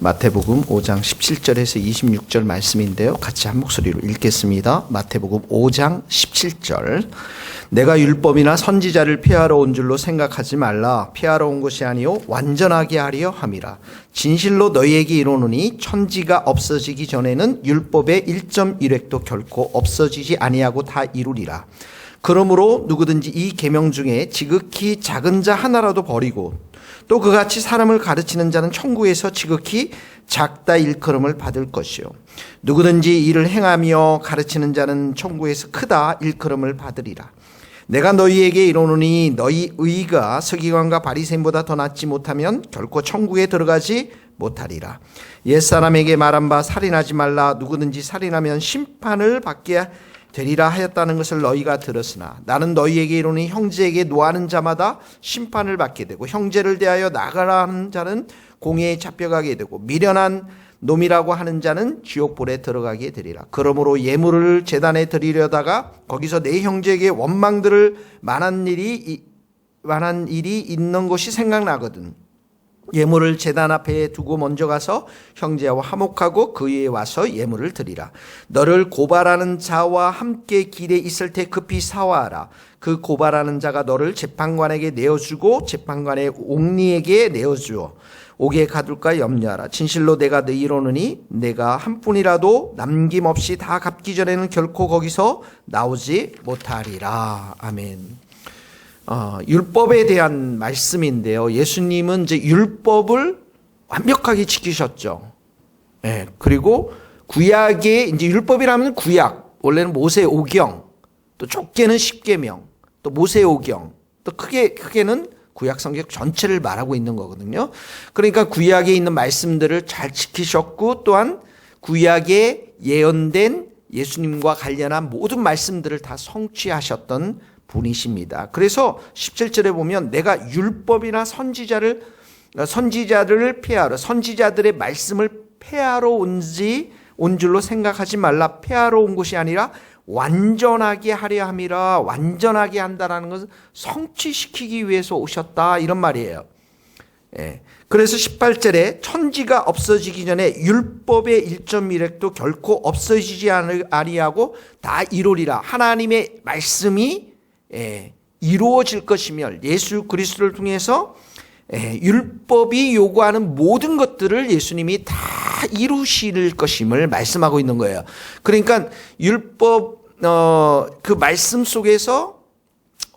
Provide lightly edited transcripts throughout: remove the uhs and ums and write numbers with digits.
마태복음 5장 17절에서 26절 말씀인데요. 같이 한 목소리로 읽겠습니다. 마태복음 5장 17절. 내가 율법이나 선지자를 폐하러 온 줄로 생각하지 말라. 폐하러 온 것이 아니요 완전하게 하려 함이라. 진실로 너희에게 이르노니 천지가 없어지기 전에는 율법의 1.1획도 결코 없어지지 아니하고 다 이루리라. 그러므로 누구든지 이 계명 중에 지극히 작은 자 하나라도 버리고 또 그같이 사람을 가르치는 자는 천국에서 지극히 작다 일컬음을 받을 것이요 누구든지 이를 행하며 가르치는 자는 천국에서 크다 일컬음을 받으리라. 내가 너희에게 이르노니 너희 의가 서기관과 바리새인보다 더 낫지 못하면 결코 천국에 들어가지 못하리라. 옛사람에게 말한 바 살인하지 말라. 누구든지 살인하면 심판을 받게 되리라 하였다는 것을 너희가 들었으나 나는 너희에게 이르노니 형제에게 노하는 자마다 심판을 받게 되고 형제를 대하여 나가라 하는 자는 공회에 잡혀가게 되고 미련한 놈이라고 하는 자는 지옥불에 들어가게 되리라. 그러므로 예물을 제단에 드리려다가 거기서 내 형제에게 원망들을 만한 일이 있는 것이 생각나거든. 예물을 제단 앞에 두고 먼저 가서 형제와 화목하고 그 위에 와서 예물을 드리라. 너를 고발하는 자와 함께 길에 있을 때 급히 사와하라. 그 고발하는 자가 너를 재판관에게 내어주고 재판관의 옥리에게 내어주어 옥에 가둘까 염려하라. 진실로 내가 너희에게 이르노니 내가 한 푼이라도 남김없이 다 갚기 전에는 결코 거기서 나오지 못하리라. 아멘. 율법에 대한 말씀인데요. 예수님은 이제 율법을 완벽하게 지키셨죠. 예. 그리고 구약에 이제 율법이라면 구약, 원래는 모세오경, 또 좁게는 십계명, 또 모세오경, 또 크게는 구약 성경 전체를 말하고 있는 거거든요. 그러니까 구약에 있는 말씀들을 잘 지키셨고 또한 구약에 예언된 예수님과 관련한 모든 말씀들을 다 성취하셨던 분이십니다. 그래서 17절에 보면 내가 율법이나 선지자를 폐하러 선지자들의 말씀을 폐하러 온 줄로 생각하지 말라. 폐하러 온 것이 아니라 완전하게 하려 함이라. 완전하게 한다라는 것은 성취시키기 위해서 오셨다 이런 말이에요. 예. 그래서 18절에 천지가 없어지기 전에 율법의 1.1획도 결코 없어지지 아니하고 다 이루리라. 하나님의 말씀이 이루어질 것이며 예수 그리스도를 통해서 율법이 요구하는 모든 것들을 예수님이 다 이루실 것임을 말씀하고 있는 거예요. 그러니까 율법 그 말씀 속에서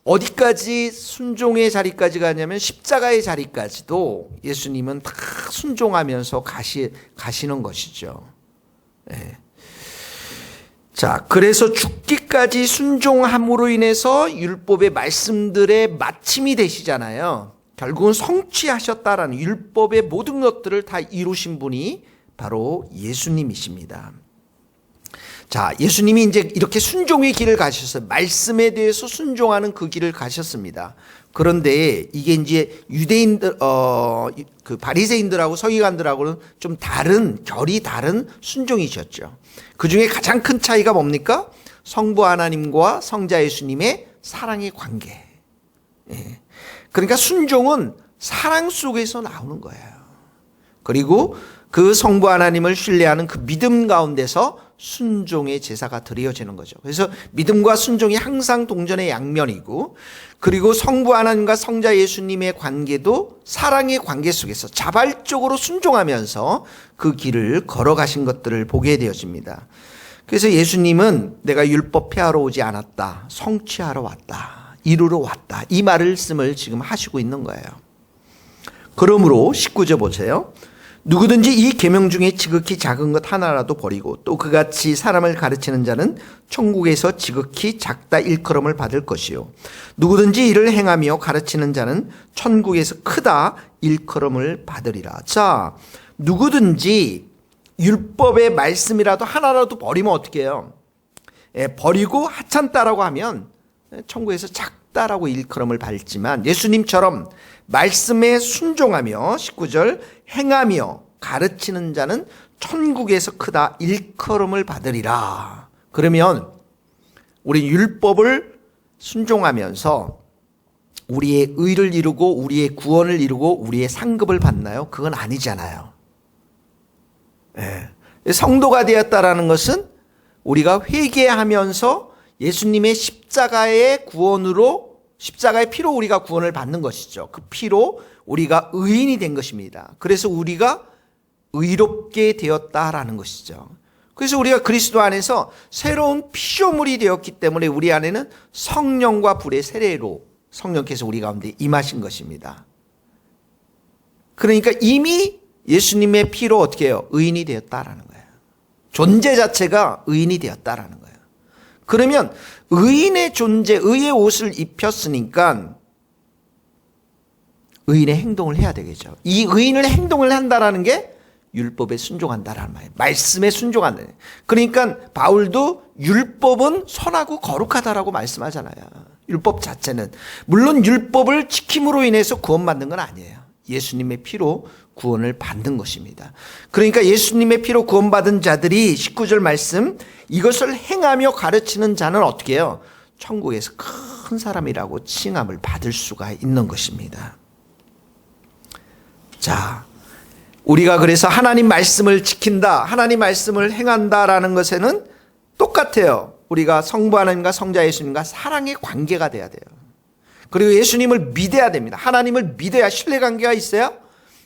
어디까지 순종의 자리까지 가냐면 십자가의 자리까지도 예수님은 다 순종하면서 가시는 것이죠. 자, 그래서 죽기까지 순종함으로 인해서 율법의 말씀들의 마침이 되시잖아요. 결국은 성취하셨다라는 율법의 모든 것들을 다 이루신 분이 바로 예수님이십니다. 자, 예수님이 이제 이렇게 순종의 길을 가셨어요. 말씀에 대해서 순종하는 그 길을 가셨습니다. 그런데 이게 이제 유대인들, 그 바리새인들하고 서기관들하고는 좀 결이 다른 순종이셨죠. 그 중에 가장 큰 차이가 뭡니까? 성부 하나님과 성자 예수님의 사랑의 관계. 그러니까 순종은 사랑 속에서 나오는 거예요. 그리고 그 성부 하나님을 신뢰하는 그 믿음 가운데서 순종의 제사가 드려지는 거죠. 그래서 믿음과 순종이 항상 동전의 양면이고, 그리고 성부 하나님과 성자 예수님의 관계도 사랑의 관계 속에서 자발적으로 순종하면서 그 길을 걸어가신 것들을 보게 되어집니다. 그래서 예수님은 내가 율법 폐하러 오지 않았다. 성취하러 왔다. 이루러 왔다. 이 말씀을 지금 하시고 있는 거예요. 그러므로 19절 보세요. 누구든지 이 계명 중에 지극히 작은 것 하나라도 버리고 또 그같이 사람을 가르치는 자는 천국에서 지극히 작다 일컬음을 받을 것이요 누구든지 이를 행하며 가르치는 자는 천국에서 크다 일컬음을 받으리라. 자, 누구든지 율법의 말씀이라도 하나라도 버리면 어떻게 해요? 버리고 하찮다라고 하면 천국에서 작다라고 일컬음을 받지만 예수님처럼 말씀에 순종하며 19절 행하며 가르치는 자는 천국에서 크다 일컬음을 받으리라. 그러면 우리 율법을 순종하면서 우리의 의를 이루고 우리의 구원을 이루고 우리의 상급을 받나요? 그건 아니잖아요. 성도가 되었다라는 것은 우리가 회개하면서 예수님의 십자가의 구원으로, 십자가의 피로 우리가 구원을 받는 것이죠. 그 피로 우리가 의인이 된 것입니다. 그래서 우리가 의롭게 되었다라는 것이죠. 그래서 우리가 그리스도 안에서 새로운 피조물이 되었기 때문에 우리 안에는 성령과 불의 세례로 성령께서 우리 가운데 임하신 것입니다. 그러니까 이미 예수님의 피로 어떻게 해요? 의인이 되었다라는 거예요. 존재 자체가 의인이 되었다라는 거예요. 그러면 의인의 존재, 의의 옷을 입혔으니까 의인의 행동을 해야 되겠죠. 이 의인의 행동을 한다라는 게 율법에 순종한다라는 말이에요. 말씀에 순종한다. 그러니까 바울도 율법은 선하고 거룩하다라고 말씀하잖아요. 율법 자체는. 물론 율법을 지킴으로 인해서 구원받는 건 아니에요. 예수님의 피로 구원을 받는 것입니다. 그러니까 예수님의 피로 구원받은 자들이 19절 말씀, 이것을 행하며 가르치는 자는 어떻게 해요? 천국에서 큰 사람이라고 칭함을 받을 수가 있는 것입니다. 자, 우리가 그래서 하나님 말씀을 지킨다, 하나님 말씀을 행한다라는 것에는 똑같아요. 우리가 성부 하나님과 성자 예수님과 사랑의 관계가 돼야 돼요. 그리고 예수님을 믿어야 됩니다. 하나님을 믿어야 신뢰관계가 있어야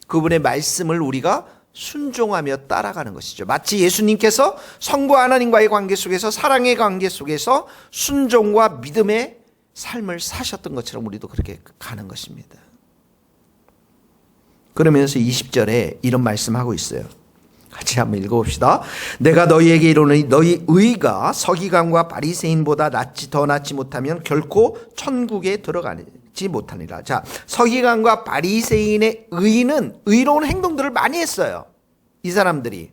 그분의 말씀을 우리가 순종하며 따라가는 것이죠. 마치 예수님께서 성부 하나님과의 관계 속에서, 사랑의 관계 속에서 순종과 믿음의 삶을 사셨던 것처럼 우리도 그렇게 가는 것입니다. 그러면서 20절에 이런 말씀하고 있어요. 같이 한번 읽어봅시다. 내가 너희에게 이르노니 너희 의가 서기관과 바리새인보다 더 낫지 못하면 결코 천국에 들어가지 못하니라. 자, 서기관과 바리새인의 의는 의로운 행동들을 많이 했어요. 이 사람들이.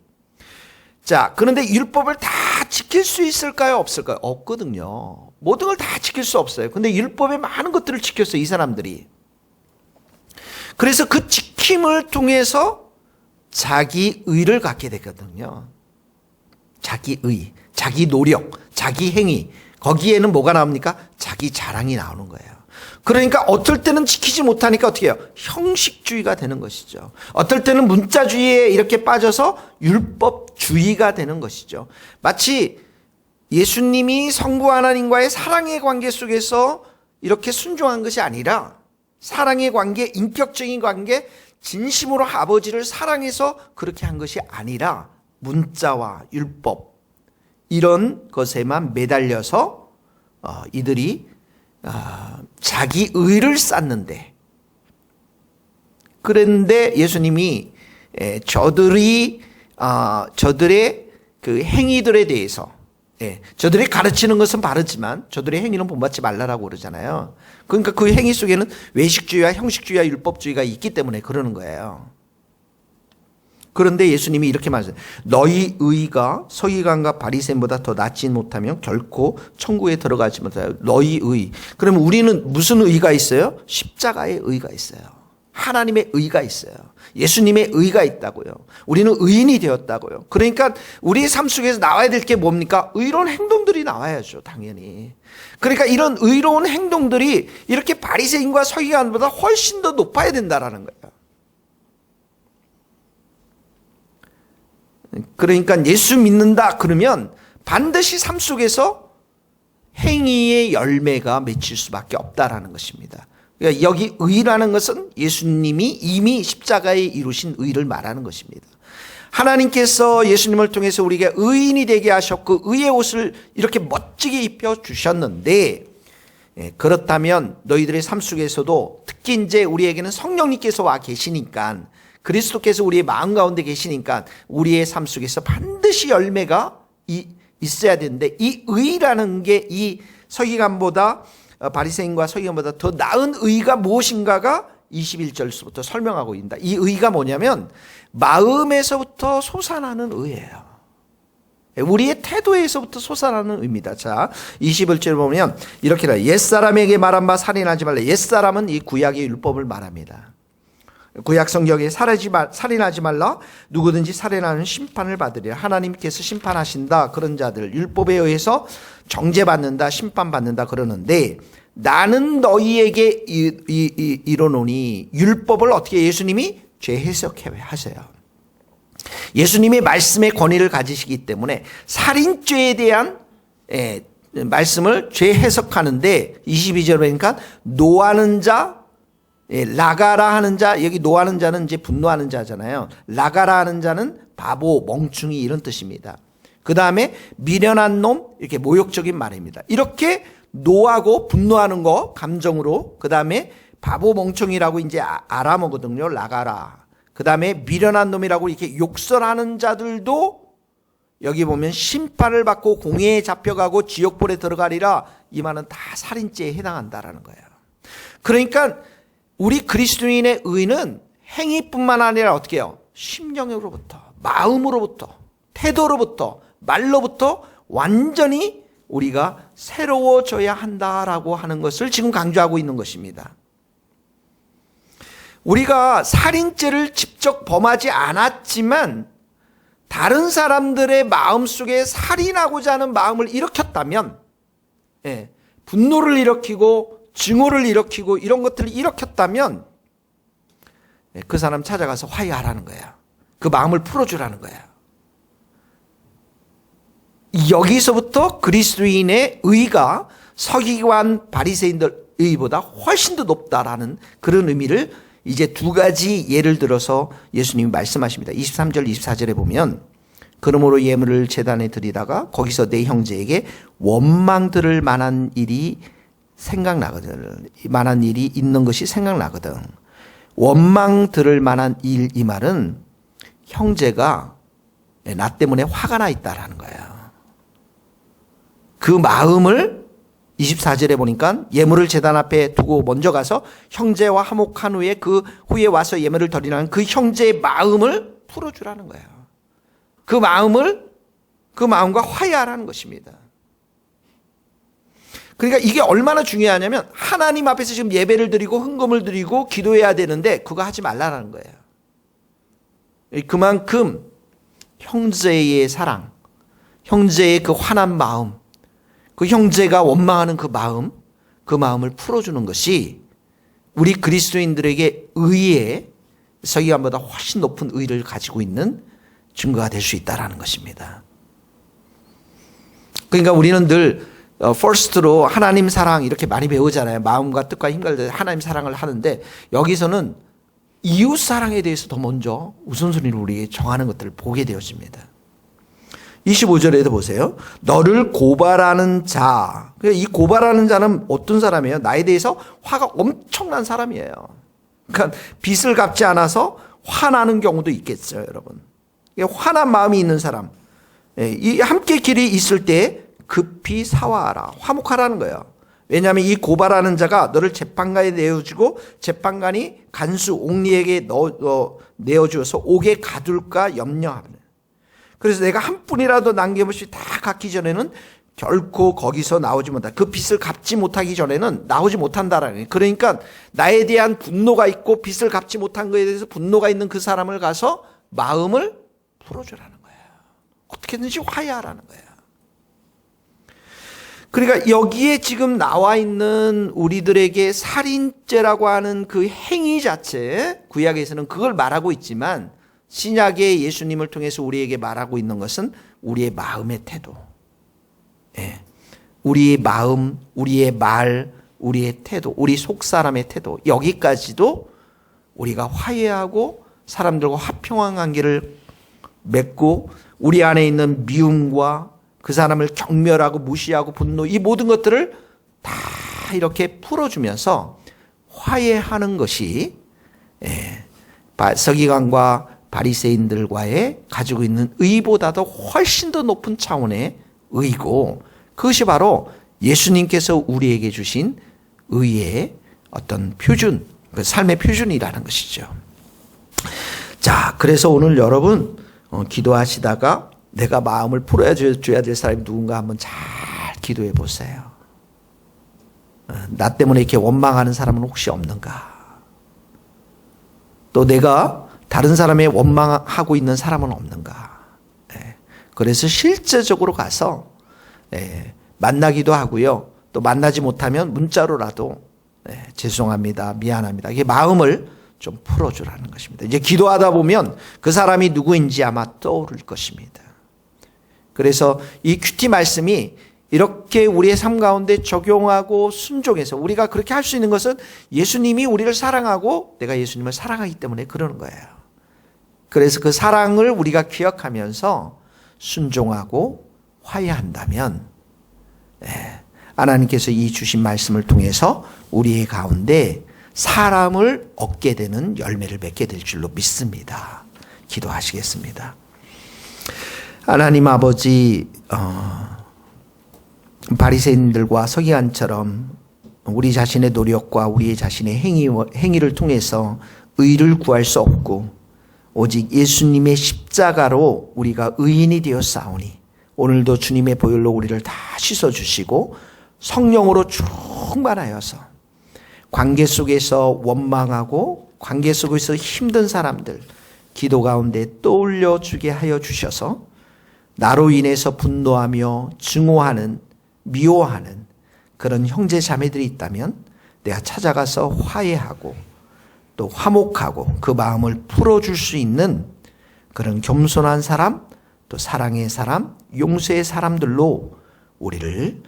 자, 그런데 율법을 다 지킬 수 있을까요? 없을까요? 없거든요. 모든 걸 다 지킬 수 없어요. 근데 율법의 많은 것들을 지켰어요, 이 사람들이. 그래서 그 지킴을 통해서 자기 의를 갖게 되거든요. 자기 의, 자기 노력, 자기 행위. 거기에는 뭐가 나옵니까? 자기 자랑이 나오는 거예요. 그러니까 어떨 때는 지키지 못하니까 어떻게 해요? 형식주의가 되는 것이죠. 어떨 때는 문자주의에 이렇게 빠져서 율법주의가 되는 것이죠. 마치 예수님이 성부 하나님과의 사랑의 관계 속에서 이렇게 순종한 것이 아니라 사랑의 관계, 인격적인 관계, 진심으로 아버지를 사랑해서 그렇게 한 것이 아니라 문자와 율법 이런 것에만 매달려서 이들이 자기 의를 쌓는데, 그런데 예수님이 저들의 그 행위들에 대해서, 저들이 가르치는 것은 바르지만 저들의 행위는 본받지 말라라고 그러잖아요. 그러니까 그 행위 속에는 외식주의와 형식주의와 율법주의가 있기 때문에 그러는 거예요. 그런데 예수님이 이렇게 말하세요. 너희 의가 서기관과 바리새인보다 더 낫지 못하면 결코 천국에 들어가지 못해요. 너희 의. 그러면 우리는 무슨 의가 있어요? 십자가의 의가 있어요. 하나님의 의가 있어요. 예수님의 의가 있다고요. 우리는 의인이 되었다고요. 그러니까 우리의 삶 속에서 나와야 될 게 뭡니까? 의로운 행동들이 나와야죠, 당연히. 그러니까 이런 의로운 행동들이 이렇게 바리새인과 서기관보다 훨씬 더 높아야 된다라는 거예요. 그러니까 예수 믿는다 그러면 반드시 삶 속에서 행위의 열매가 맺힐 수밖에 없다라는 것입니다. 그러니까 여기 의라는 것은 예수님이 이미 십자가에 이루신 의를 말하는 것입니다. 하나님께서 예수님을 통해서 우리에게 의인이 되게 하셨고 의의 옷을 이렇게 멋지게 입혀 주셨는데, 그렇다면 너희들의 삶 속에서도 특히 이제 우리에게는 성령님께서 와 계시니까, 그리스도께서 우리의 마음 가운데 계시니까 우리의 삶 속에서 반드시 열매가 있어야 되는데, 이 의라는 게 이 서기관보다 바리새인과 서기관보다 더 나은 의가 무엇인가가 21절부터 설명하고 있다. 이 의가 뭐냐면 마음에서부터 솟아나는 의예요. 우리의 태도에서부터 솟아나는 의입니다. 자, 21절 보면 이렇게 나와요. 옛사람에게 말한 바 살인하지 말라. 옛사람은 이 구약의 율법을 말합니다. 구약 성경에 살인하지 말라. 누구든지 살인하는 심판을 받으리라. 하나님께서 심판하신다. 그런 자들 율법에 의해서 정죄받는다, 심판받는다 그러는데, 나는 너희에게 이르노니 율법을 어떻게 예수님이 죄해석해 하세요. 예수님의 말씀의 권위를 가지시기 때문에 살인죄에 대한 말씀을 죄 해석하는데 22절에 보니까 노하는 자, 라가라 하는 자, 여기 노하는 자는 이제 분노하는 자잖아요. 라가라 하는 자는 바보, 멍충이 이런 뜻입니다. 그 다음에 미련한 놈, 이렇게 모욕적인 말입니다. 이렇게 노하고 분노하는 거, 감정으로. 그 다음에 바보, 멍충이라고 이제 알아먹거든요. 라가라. 그 다음에 미련한 놈이라고 이렇게 욕설하는 자들도 여기 보면 심판을 받고 공회에 잡혀가고 지옥불에 들어가리라. 이 말은 다 살인죄에 해당한다라는 거예요. 그러니까 우리 그리스도인의 의는 행위뿐만 아니라 어떻게 해요? 심령으로부터, 마음으로부터, 태도로부터, 말로부터 완전히 우리가 새로워져야 한다라고 하는 것을 지금 강조하고 있는 것입니다. 우리가 살인죄를 직접 범하지 않았지만 다른 사람들의 마음속에 살인하고자 하는 마음을 일으켰다면, 분노를 일으키고 증오를 일으키고 이런 것들을 일으켰다면 그 사람 찾아가서 화해하라는 거야. 그 마음을 풀어주라는 거야. 여기서부터 그리스도인의 의가 서기관 바리새인들 의보다 훨씬 더 높다라는 그런 의미를 이제 두 가지 예를 들어서 예수님이 말씀하십니다. 23절 24절에 보면 그러므로 예물을 제단에 드리다가 거기서 내 형제에게 원망 들을 만한 일이 생각나거든. 만한 일이 있는 것이 생각나거든. 원망 들을 만한 일, 이 말은 형제가 나 때문에 화가 나 있다라는 거예요. 그 마음을 24절에 보니까 예물을 제단 앞에 두고 먼저 가서 형제와 화목한 후에 그 후에 와서 예물을 드리라는 그 형제의 마음을 풀어주라는 거예요. 그 마음과 화해하라는 것입니다. 그러니까 이게 얼마나 중요하냐면 하나님 앞에서 지금 예배를 드리고 헌금을 드리고 기도해야 되는데 그거 하지 말라는 거예요. 그만큼 형제의 사랑, 형제의 그 환한 마음, 그 형제가 원망하는 그 마음을 풀어주는 것이 우리 그리스도인들에게 의의 서기관보다 훨씬 높은 의를 가지고 있는 증거가 될 수 있다는 것입니다. 그러니까 우리는 늘 first로 하나님 사랑 이렇게 많이 배우잖아요. 마음과 뜻과 힘과 하나님 사랑을 하는데 여기서는 이웃 사랑에 대해서 더 먼저 우선순위를 우리에게 정하는 것들을 보게 되어집니다. 25절에도 보세요. 너를 고발하는 자. 이 고발하는 자는 어떤 사람이에요? 나에 대해서 화가 엄청난 사람이에요. 그러니까 빚을 갚지 않아서 화나는 경우도 있겠어요, 여러분. 화난 마음이 있는 사람. 이 함께 길이 있을 때 급히 사화하라. 화목하라는 거예요. 왜냐하면 이 고발하는 자가 너를 재판관에 내어주고 재판관이 간수 옥리에게 내어주어서 옥에 가둘까 염려하는. 그래서 내가 한 푼이라도 남김없이 다 갚기 전에는 결코 거기서 나오지 못한다. 그 빚을 갚지 못하기 전에는 나오지 못한다라는 거예요. 그러니까 나에 대한 분노가 있고 빚을 갚지 못한 것에 대해서 분노가 있는 그 사람을 가서 마음을 풀어주라는 거예요. 어떻게든지 화해하라는 거예요. 그러니까 여기에 지금 나와 있는 우리들에게 살인죄라고 하는 그 행위 자체, 구약에서는 그걸 말하고 있지만 신약의 예수님을 통해서 우리에게 말하고 있는 것은 우리의 마음의 태도. 우리의 마음, 우리의 말, 우리의 태도, 우리 속사람의 태도. 여기까지도 우리가 화해하고 사람들과 화평한 관계를 맺고 우리 안에 있는 미움과 그 사람을 경멸하고 무시하고 분노, 이 모든 것들을 다 이렇게 풀어주면서 화해하는 것이 서기관과 바리새인들과의 가지고 있는 의보다도 훨씬 더 높은 차원의 의고, 그것이 바로 예수님께서 우리에게 주신 의의 어떤 표준, 그 삶의 표준이라는 것이죠. 자, 그래서 오늘 여러분 기도하시다가 내가 마음을 풀어줘야 될 사람이 누군가 한번 잘 기도해 보세요. 나 때문에 이렇게 원망하는 사람은 혹시 없는가? 또 내가 다른 사람의 원망하고 있는 사람은 없는가? 그래서 실제적으로 가서 만나기도 하고요. 또 만나지 못하면 문자로라도 죄송합니다, 미안합니다. 이게 마음을 좀 풀어주라는 것입니다. 이제 기도하다 보면 그 사람이 누구인지 아마 떠오를 것입니다. 그래서 이 큐티 말씀이 이렇게 우리의 삶 가운데 적용하고 순종해서 우리가 그렇게 할 수 있는 것은 예수님이 우리를 사랑하고 내가 예수님을 사랑하기 때문에 그러는 거예요. 그래서 그 사랑을 우리가 기억하면서 순종하고 화해한다면 하나님께서 이 주신 말씀을 통해서 우리의 가운데 사람을 얻게 되는 열매를 맺게 될 줄로 믿습니다. 기도하시겠습니다. 하나님 아버지, 바리새인들과 서기관처럼 우리 자신의 노력과 우리 자신의 행위를 통해서 의를 구할 수 없고 오직 예수님의 십자가로 우리가 의인이 되었사오니 오늘도 주님의 보혈로 우리를 다 씻어주시고 성령으로 충만하여서 관계 속에서 원망하고 관계 속에서 힘든 사람들 기도 가운데 떠올려 주게 하여 주셔서 나로 인해서 분노하며 증오하는 미워하는 그런 형제 자매들이 있다면 내가 찾아가서 화해하고 또 화목하고 그 마음을 풀어줄 수 있는 그런 겸손한 사람 또 사랑의 사람 용서의 사람들로 우리를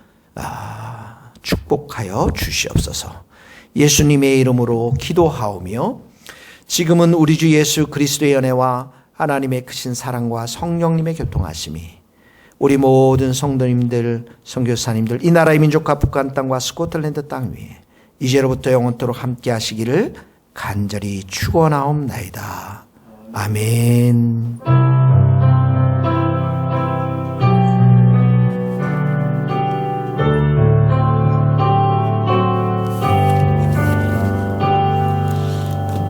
축복하여 주시옵소서. 예수님의 이름으로 기도하오며 지금은 우리 주 예수 그리스도의 은혜와 하나님의 크신 사랑과 성령님의 교통하심이 우리 모든 성도님들, 선교사님들, 이 나라의 민족과 북한 땅과 스코틀랜드 땅 위에 이제로부터 영원토록 함께 하시기를 간절히 축원하옵나이다. 아멘.